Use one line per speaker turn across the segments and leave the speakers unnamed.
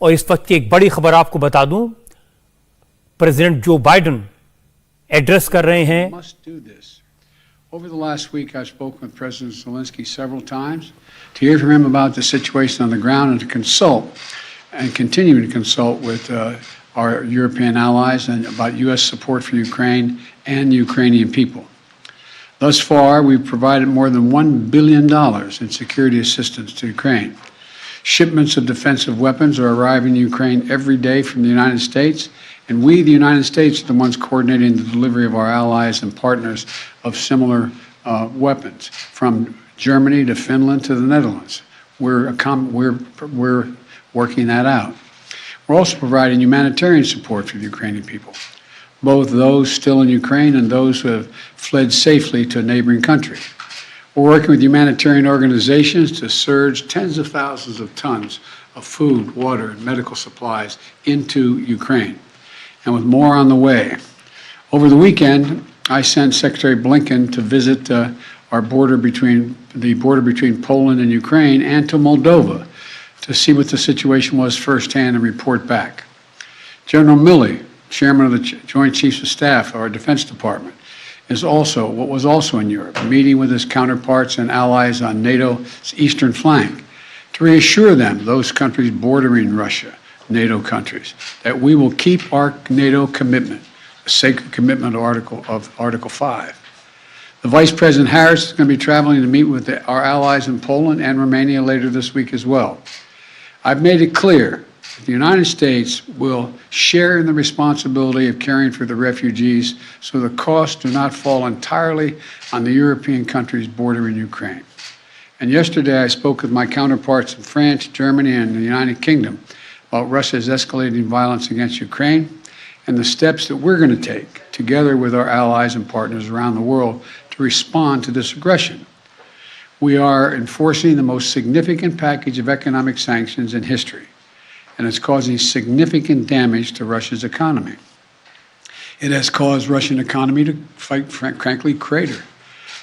और इस वक्त की एक बड़ी खबर आपको बता दूं, प्रेसिडेंट जो बाइडेन एड्रेस कर रहे हैं।
Over the last week, I've spoken with President Zelensky several times to hear from him about the situation on the ground and to consult and continue to consult with our European allies and about U.S. support for Ukraine and the Ukrainian people. Thus far, we've provided more than $1 billion in security assistance to Ukraine. Shipments of defensive weapons are arriving in Ukraine every day from the United States, and we, the United States, are the ones coordinating the delivery of our allies and partners of similar weapons, from Germany to Finland to the Netherlands. We're working that out. We're also providing humanitarian support for the Ukrainian people, both those still in Ukraine and those who have fled safely to a neighboring country. We're working with humanitarian organizations to surge tens of thousands of tons of food, water, and medical supplies into Ukraine, and with more on the way. Over the weekend, I sent Secretary Blinken to visit the border between Poland and Ukraine and to Moldova to see what the situation was firsthand and report back. General Milley, Chairman of the Joint Chiefs of Staff of our Defense Department, was also in Europe, meeting with his counterparts and allies on NATO's eastern flank to reassure them, those countries bordering Russia, NATO countries, that we will keep our NATO commitment, a sacred commitment of Article 5. The Vice President Harris is going to be traveling to meet with our allies in Poland and Romania later this week as well. I've made it clear that the United States will share in the responsibility of caring for the refugees so the costs do not fall entirely on the European countries bordering Ukraine. And yesterday I spoke with my counterparts in France, Germany, and the United Kingdom about Russia's escalating violence against Ukraine and the steps that we're going to take together with our allies and partners around the world to respond to this aggression. We are enforcing the most significant package of economic sanctions in history, and it's causing significant damage to Russia's economy. It has caused Russian economy to, frankly, crater.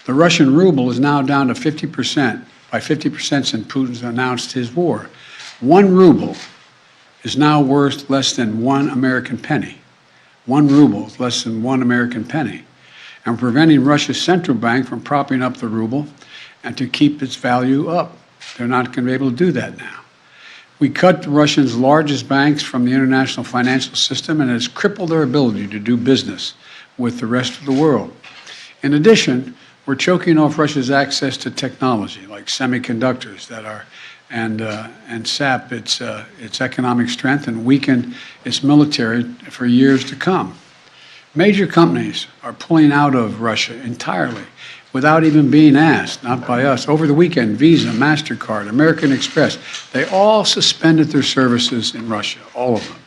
The Russian ruble is now down to 50%, by 50% since Putin's announced his war. 1 ruble is now worth less than 1 American penny. 1 ruble is less than 1 American penny. And preventing Russia's central bank from propping up the ruble and to keep its value up. They're not going to be able to do that now. We cut Russia's largest banks from the international financial system, and it has crippled their ability to do business with the rest of the world. In addition, we're choking off Russia's access to technology like semiconductors and sap its economic strength and weaken its military for years to come. Major companies are pulling out of Russia entirely without even being asked, not by us. Over the weekend, Visa, MasterCard, American Express, they all suspended their services in Russia, all of them,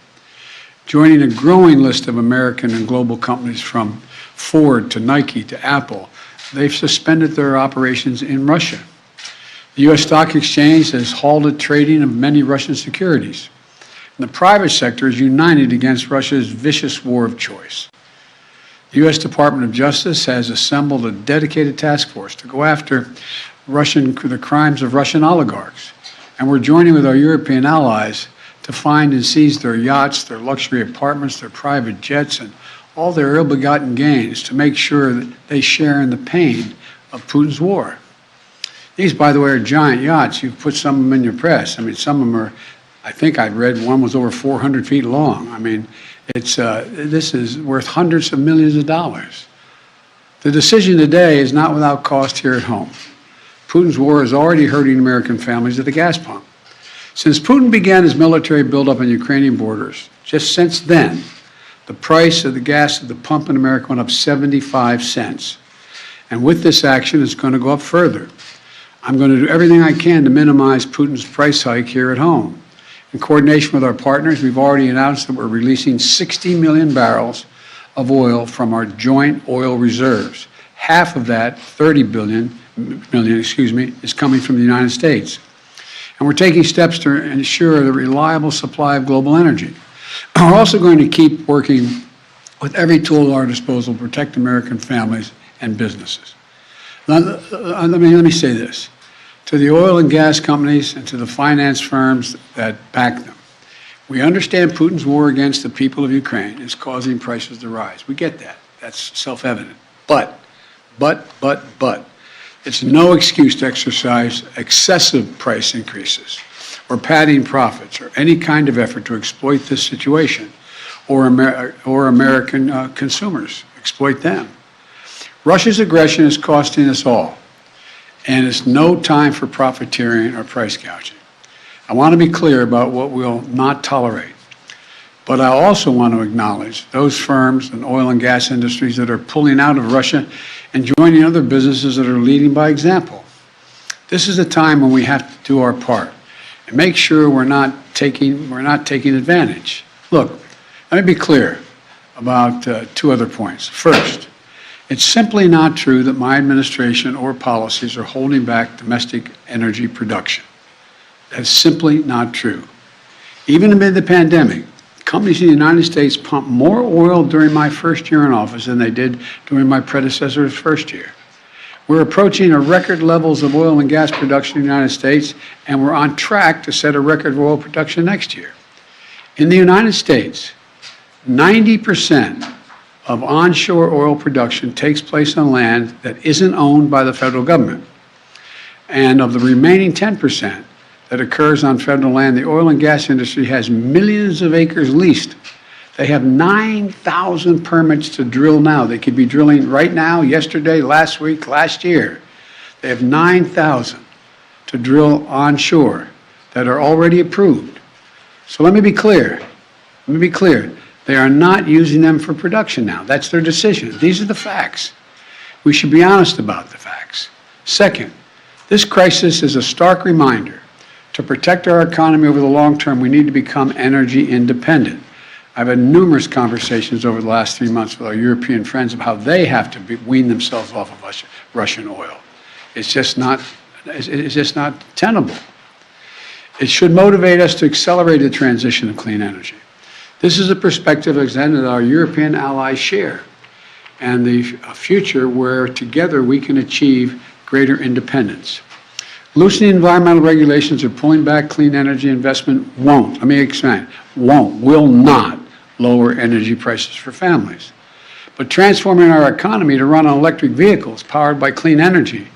joining a growing list of American and global companies from Ford to Nike to Apple. They've suspended their operations in Russia. The U.S. Stock Exchange has halted trading of many Russian securities. And the private sector is united against Russia's vicious war of choice. The U.S. Department of Justice has assembled a dedicated task force to go after the crimes of Russian oligarchs. And we're joining with our European allies to find and seize their yachts, their luxury apartments, their private jets, and all their ill-begotten gains to make sure that they share in the pain of Putin's war. These, by the way, are giant yachts. You've put some of them in your press. I mean, some of them are, I think I read one was over 400 feet long. I mean, this is worth hundreds of millions of dollars. The decision today is not without cost here at home. Putin's war is already hurting American families at the gas pump. Since Putin began his military buildup on Ukrainian borders, just since then, the price of the gas at the pump in America went up 75 cents. And with this action, it's going to go up further. I'm going to do everything I can to minimize Putin's price hike here at home. In coordination with our partners, we've already announced that we're releasing 60 million barrels of oil from our joint oil reserves. Half of that, 30 million, is coming from the United States. And we're taking steps to ensure the reliable supply of global energy. We're also going to keep working with every tool at our disposal to protect American families and businesses. Now, let me say this. To the oil and gas companies and to the finance firms that back them, We understand Putin's war against the people of Ukraine is causing prices to rise. We get that. That's self-evident. But, it's no excuse to exercise excessive price increases or padding profits or any kind of effort to exploit this situation or American consumers, exploit them. Russia's aggression is costing us all, and it's no time for profiteering or price gouging. I want to be clear about what we'll not tolerate, but I also want to acknowledge those firms and oil and gas industries that are pulling out of Russia and joining other businesses that are leading by example. This is a time when we have to do our part and make sure we're not taking advantage. Look, let me be clear about two other points. First, it's simply not true that my administration or policies are holding back domestic energy production. That's simply not true. Even amid the pandemic, companies in the United States pumped more oil during my first year in office than they did during my predecessor's first year. We're approaching a record levels of oil and gas production in the United States, and we're on track to set a record of oil production next year. In the United States, 90% of onshore oil production takes place on land that isn't owned by the federal government. And of the remaining 10% that occurs on federal land, the oil and gas industry has millions of acres leased. They have 9,000 permits to drill now. They could be drilling right now, yesterday, last week, last year. They have 9,000 to drill onshore that are already approved. So let me be clear. They are not using them for production now. That's their decision. These are the facts. We should be honest about the facts. Second, this crisis is a stark reminder to protect our economy over the long term, we need to become energy independent. I've had numerous conversations over the last 3 months with our European friends of how they have to wean themselves off of Russian oil. It's just not tenable. It should motivate us to accelerate the transition to clean energy. This is a perspective that our European allies share, and the future where together we can achieve greater independence. Loosening environmental regulations or pulling back clean energy investment will not lower energy prices for families. But transforming our economy to run on electric vehicles powered by clean energy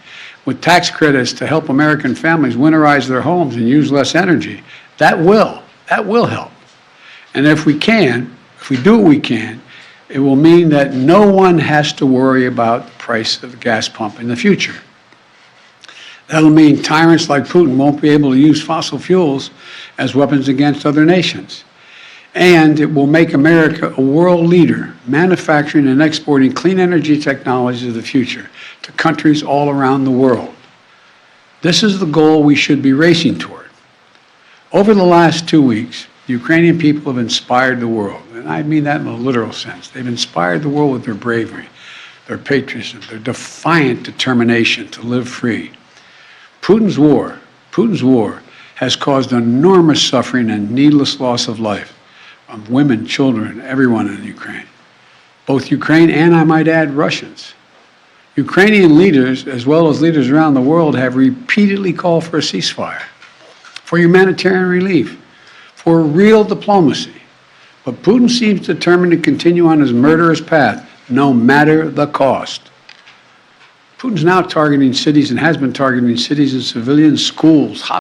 with tax credits to help American families winterize their homes and use less energy, that will help. And if we do what we can, it will mean that no one has to worry about the price of the gas pump in the future. That'll mean tyrants like Putin won't be able to use fossil fuels as weapons against other nations. And it will make America a world leader, manufacturing and exporting clean energy technologies of the future to countries all around the world. This is the goal we should be racing toward. Over the last 2 weeks, the Ukrainian people have inspired the world, and I mean that in a literal sense. They've inspired the world with their bravery, their patriotism, their defiant determination to live free. Putin's war has caused enormous suffering and needless loss of life of women, children, everyone in Ukraine. Both Ukraine and, I might add, Russians. Ukrainian leaders, as well as leaders around the world, have repeatedly called for a ceasefire, for humanitarian relief, for real diplomacy. But Putin seems determined to continue on his murderous path, no matter the cost. Putin's now targeting cities and has been targeting cities and civilians, schools,